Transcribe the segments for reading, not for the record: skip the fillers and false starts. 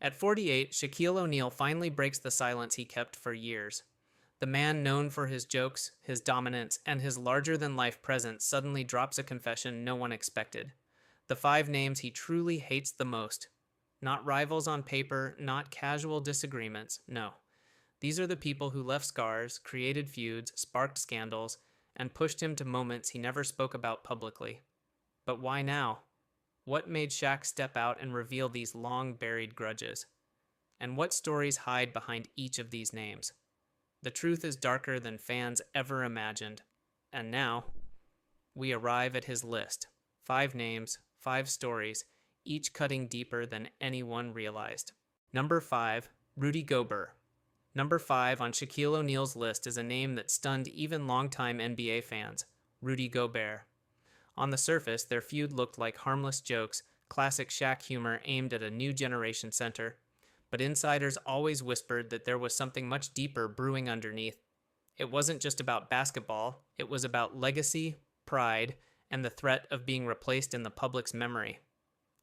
At 48, Shaquille O'Neal finally breaks the silence he kept for years. The man known for his jokes, his dominance, and his larger-than-life presence suddenly drops a confession no one expected. The 5 names he truly hates the most. Not rivals on paper, not casual disagreements, no. These are the people who left scars, created feuds, sparked scandals, and pushed him to moments he never spoke about publicly. But why now? What made Shaq step out and reveal these long-buried grudges? And what stories hide behind each of these names? The truth is darker than fans ever imagined. And now, we arrive at his list. 5 names, 5 stories, each cutting deeper than anyone realized. Number 5, Rudy Gobert. Number 5 on Shaquille O'Neal's list is a name that stunned even longtime NBA fans, Rudy Gobert. On the surface, their feud looked like harmless jokes, classic Shaq humor aimed at a new generation center. But insiders always whispered that there was something much deeper brewing underneath. It wasn't just about basketball, it was about legacy, pride, and the threat of being replaced in the public's memory.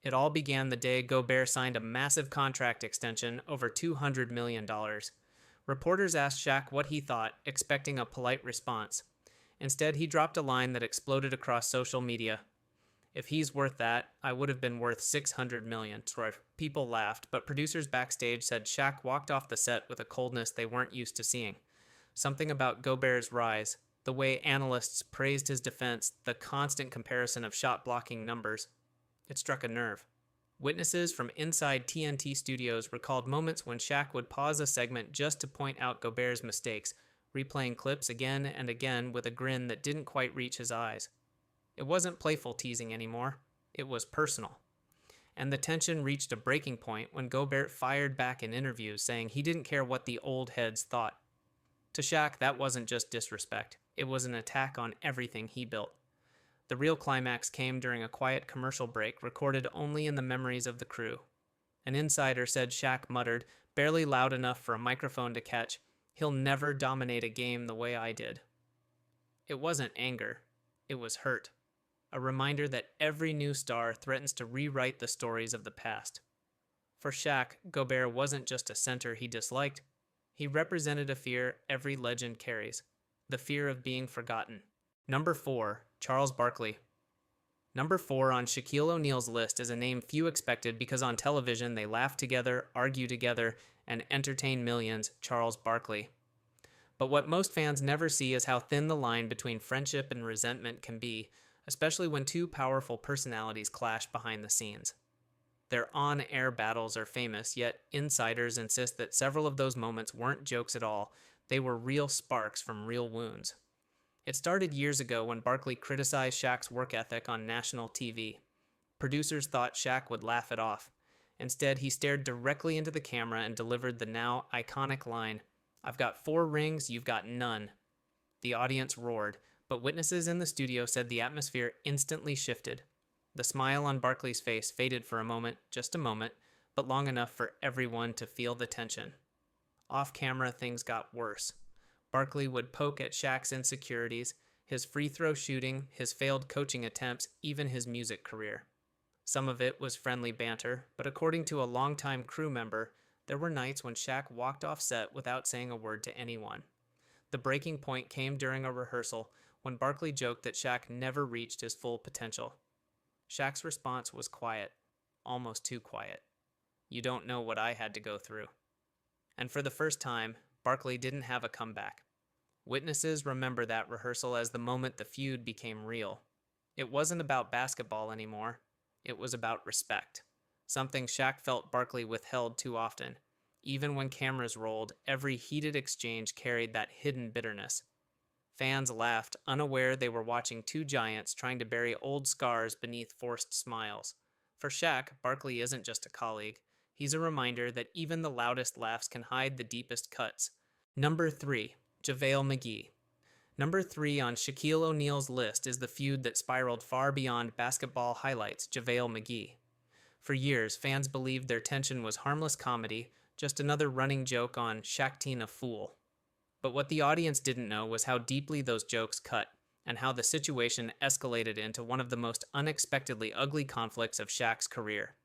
It all began the day Gobert signed a massive contract extension over $200 million. Reporters asked Shaq what he thought, expecting a polite response. Instead, he dropped a line that exploded across social media. If he's worth that, I would have been worth $600 million. People laughed, but producers backstage said Shaq walked off the set with a coldness they weren't used to seeing. Something about Gobert's rise, the way analysts praised his defense, the constant comparison of shot-blocking numbers. It struck a nerve. Witnesses from inside TNT studios recalled moments when Shaq would pause a segment just to point out Gobert's mistakes, replaying clips again and again with a grin that didn't quite reach his eyes. It wasn't playful teasing anymore. It was personal. And the tension reached a breaking point when Gobert fired back in interviews saying he didn't care what the old heads thought. To Shaq, that wasn't just disrespect. It was an attack on everything he built. The real climax came during a quiet commercial break recorded only in the memories of the crew. An insider said Shaq muttered, barely loud enough for a microphone to catch, "He'll never dominate a game the way I did." It wasn't anger. It was hurt. A reminder that every new star threatens to rewrite the stories of the past. For Shaq, Gobert wasn't just a center he disliked. He represented a fear every legend carries, the fear of being forgotten. Number 4, Charles Barkley. Number 4 on Shaquille O'Neal's list is a name few expected because on television they laugh together, argue together, and entertain millions, Charles Barkley. But what most fans never see is how thin the line between friendship and resentment can be, especially when two powerful personalities clash behind the scenes. Their on-air battles are famous, yet insiders insist that several of those moments weren't jokes at all. They were real sparks from real wounds. It started years ago when Barkley criticized Shaq's work ethic on national TV. Producers thought Shaq would laugh it off. Instead, he stared directly into the camera and delivered the now iconic line, "I've got 4 rings, you've got none." The audience roared, but witnesses in the studio said the atmosphere instantly shifted. The smile on Barkley's face faded for a moment, just a moment, but long enough for everyone to feel the tension. Off camera, things got worse. Barkley would poke at Shaq's insecurities, his free throw shooting, his failed coaching attempts, even his music career. Some of it was friendly banter, but according to a longtime crew member, there were nights when Shaq walked off set without saying a word to anyone. The breaking point came during a rehearsal when Barkley joked that Shaq never reached his full potential. Shaq's response was quiet, almost too quiet. "You don't know what I had to go through." And for the first time, Barkley didn't have a comeback. Witnesses remember that rehearsal as the moment the feud became real. It wasn't about basketball anymore. It was about respect, something Shaq felt Barkley withheld too often. Even when cameras rolled, every heated exchange carried that hidden bitterness. Fans laughed, unaware they were watching two giants trying to bury old scars beneath forced smiles. For Shaq, Barkley isn't just a colleague. He's a reminder that even the loudest laughs can hide the deepest cuts. Number 3, JaVale McGee. Number 3 on Shaquille O'Neal's list is the feud that spiraled far beyond basketball highlights, JaVale McGee. For years, fans believed their tension was harmless comedy, just another running joke on Shaq a fool. But what the audience didn't know was how deeply those jokes cut, and how the situation escalated into one of the most unexpectedly ugly conflicts of Shaq's career.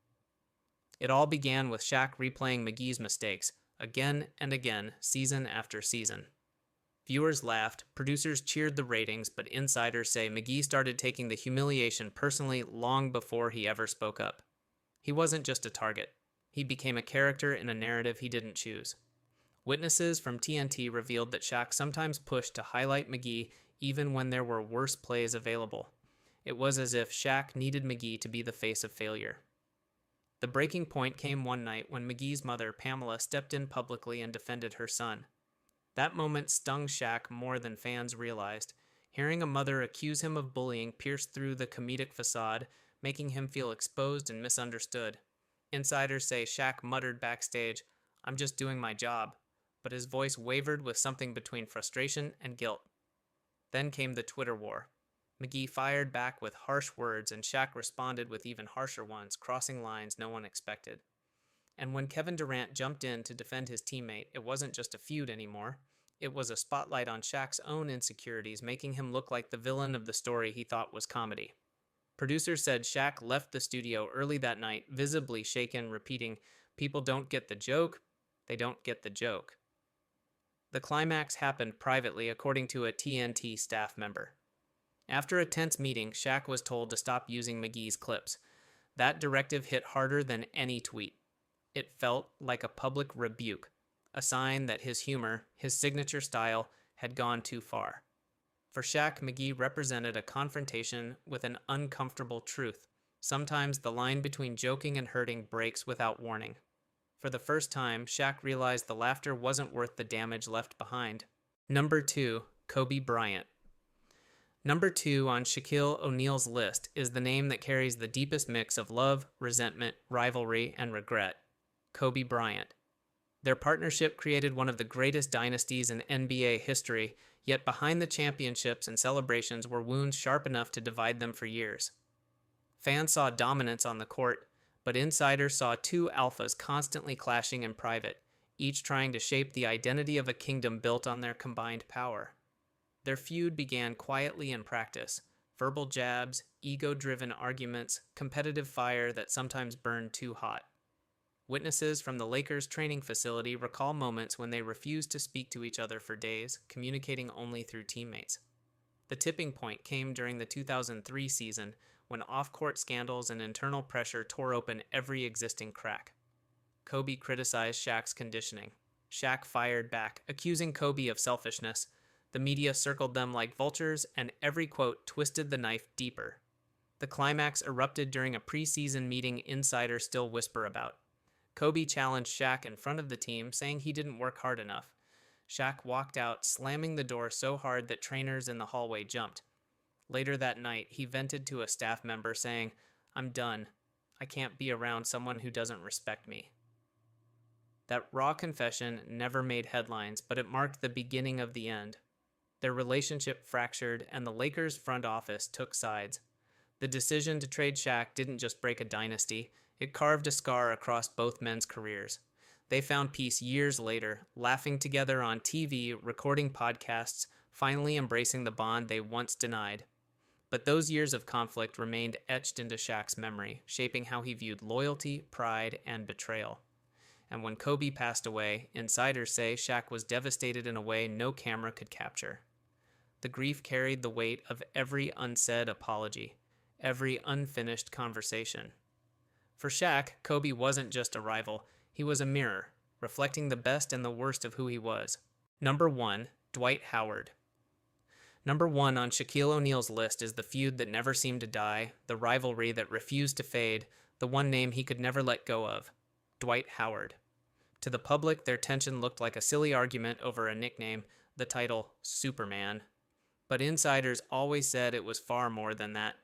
It all began with Shaq replaying McGee's mistakes, again and again, season after season. Viewers laughed, producers cheered the ratings, but insiders say McGee started taking the humiliation personally long before he ever spoke up. He wasn't just a target. He became a character in a narrative he didn't choose. Witnesses from TNT revealed that Shaq sometimes pushed to highlight McGee even when there were worse plays available. It was as if Shaq needed McGee to be the face of failure. The breaking point came one night when McGee's mother, Pamela, stepped in publicly and defended her son. That moment stung Shaq more than fans realized. Hearing a mother accuse him of bullying pierced through the comedic facade, making him feel exposed and misunderstood. Insiders say Shaq muttered backstage, "I'm just doing my job," but his voice wavered with something between frustration and guilt. Then came the Twitter war. McGee fired back with harsh words, and Shaq responded with even harsher ones, crossing lines no one expected. And when Kevin Durant jumped in to defend his teammate, it wasn't just a feud anymore. It was a spotlight on Shaq's own insecurities, making him look like the villain of the story he thought was comedy. Producers said Shaq left the studio early that night, visibly shaken, repeating, "People don't get the joke, they don't get the joke." The climax happened privately, according to a TNT staff member. After a tense meeting, Shaq was told to stop using McGee's clips. That directive hit harder than any tweet. It felt like a public rebuke, a sign that his humor, his signature style, had gone too far. For Shaq, McGee represented a confrontation with an uncomfortable truth. Sometimes the line between joking and hurting breaks without warning. For the first time, Shaq realized the laughter wasn't worth the damage left behind. Number 2, Kobe Bryant. Number 2 on Shaquille O'Neal's list is the name that carries the deepest mix of love, resentment, rivalry, and regret: Kobe Bryant. Their partnership created one of the greatest dynasties in NBA history, yet behind the championships and celebrations were wounds sharp enough to divide them for years. Fans saw dominance on the court, but insiders saw two alphas constantly clashing in private, each trying to shape the identity of a kingdom built on their combined power. Their feud began quietly in practice: verbal jabs, ego-driven arguments, competitive fire that sometimes burned too hot. Witnesses from the Lakers' training facility recall moments when they refused to speak to each other for days, communicating only through teammates. The tipping point came during the 2003 season, when off-court scandals and internal pressure tore open every existing crack. Kobe criticized Shaq's conditioning. Shaq fired back, accusing Kobe of selfishness. The media circled them like vultures, and every quote twisted the knife deeper. The climax erupted during a preseason meeting insiders still whisper about. Kobe challenged Shaq in front of the team, saying he didn't work hard enough. Shaq walked out, slamming the door so hard that trainers in the hallway jumped. Later that night, he vented to a staff member, saying, "I'm done. I can't be around someone who doesn't respect me." That raw confession never made headlines, but it marked the beginning of the end. Their relationship fractured, and the Lakers' front office took sides. The decision to trade Shaq didn't just break a dynasty, it carved a scar across both men's careers. They found peace years later, laughing together on TV, recording podcasts, finally embracing the bond they once denied. But those years of conflict remained etched into Shaq's memory, shaping how he viewed loyalty, pride, and betrayal. And when Kobe passed away, insiders say Shaq was devastated in a way no camera could capture. The grief carried the weight of every unsaid apology, every unfinished conversation. For Shaq, Kobe wasn't just a rival, he was a mirror, reflecting the best and the worst of who he was. Number 1, Dwight Howard. Number 1 on Shaquille O'Neal's list is the feud that never seemed to die, the rivalry that refused to fade, the one name he could never let go of: Dwight Howard. To the public, their tension looked like a silly argument over a nickname, the title Superman. But insiders always said it was far more than that.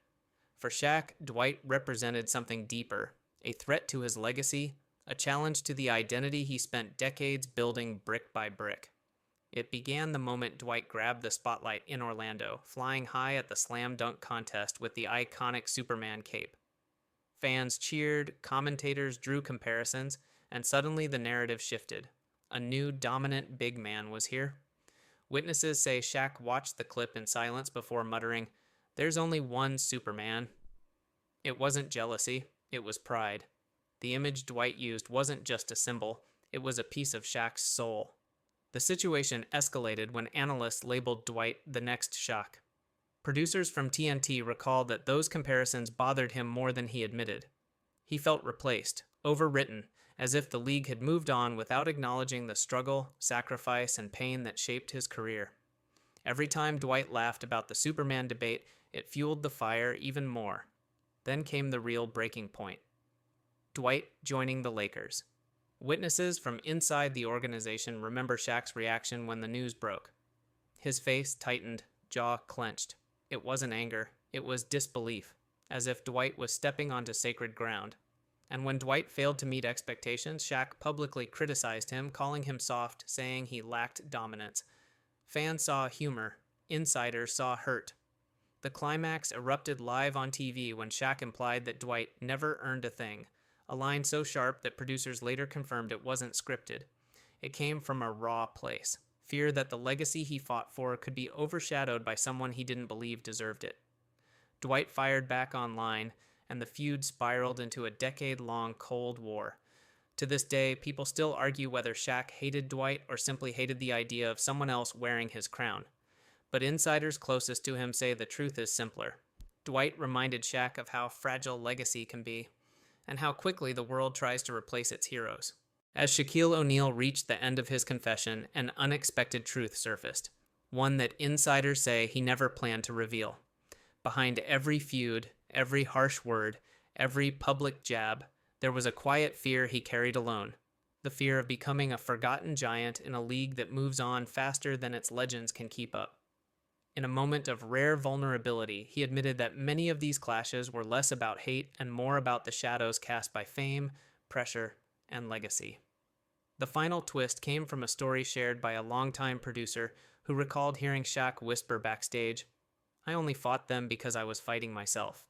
For Shaq, Dwight represented something deeper, a threat to his legacy, a challenge to the identity he spent decades building brick by brick. It began the moment Dwight grabbed the spotlight in Orlando, flying high at the slam dunk contest with the iconic Superman cape. Fans cheered, commentators drew comparisons, and suddenly the narrative shifted. A new dominant big man was here. Witnesses say Shaq watched the clip in silence before muttering, "There's only one Superman." It wasn't jealousy, it was pride. the image Dwight used wasn't just a symbol, it was a piece of Shaq's soul. The situation escalated when analysts labeled Dwight the next Shaq. Producers from TNT recalled that those comparisons bothered him more than he admitted. He felt replaced, overwritten, as if the league had moved on without acknowledging the struggle, sacrifice, and pain that shaped his career. Every time Dwight laughed about the Superman debate, it fueled the fire even more. Then came the real breaking point. Dwight joining the Lakers. Witnesses from inside the organization remember Shaq's reaction when the news broke. His face tightened, jaw clenched. It wasn't anger, it was disbelief, as if Dwight was stepping onto sacred ground. And when Dwight failed to meet expectations, Shaq publicly criticized him, calling him soft, saying he lacked dominance. Fans saw humor, insiders saw hurt. The climax erupted live on TV when Shaq implied that Dwight never earned a thing, a line so sharp that producers later confirmed it wasn't scripted. It came from a raw place, fear that the legacy he fought for could be overshadowed by someone he didn't believe deserved it. Dwight fired back online, and the feud spiraled into a decade-long Cold War. To this day, people still argue whether Shaq hated Dwight or simply hated the idea of someone else wearing his crown. But insiders closest to him say the truth is simpler. Dwight reminded Shaq of how fragile legacy can be, and how quickly the world tries to replace its heroes. As Shaquille O'Neal reached the end of his confession, an unexpected truth surfaced, one that insiders say he never planned to reveal. Behind every feud, every harsh word, every public jab, there was a quiet fear he carried alone, the fear of becoming a forgotten giant in a league that moves on faster than its legends can keep up. In a moment of rare vulnerability, he admitted that many of these clashes were less about hate and more about the shadows cast by fame, pressure, and legacy. The final twist came from a story shared by a longtime producer who recalled hearing Shaq whisper backstage, "I only fought them because I was fighting myself."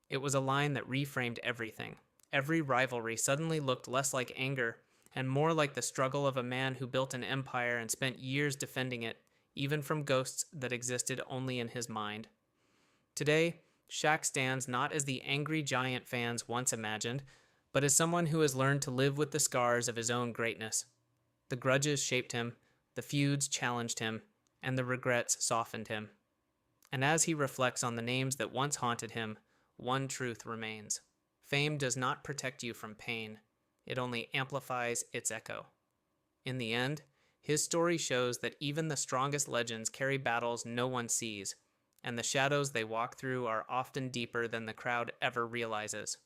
It was a line that reframed everything. Every rivalry suddenly looked less like anger and more like the struggle of a man who built an empire and spent years defending it, even from ghosts that existed only in his mind. Today, Shaq stands not as the angry giant fans once imagined, but as someone who has learned to live with the scars of his own greatness. The grudges shaped him, the feuds challenged him, and the regrets softened him. And as he reflects on the names that once haunted him, one truth remains. Fame does not protect you from pain. It only amplifies its echo. In the end, his story shows that even the strongest legends carry battles no one sees, and the shadows they walk through are often deeper than the crowd ever realizes.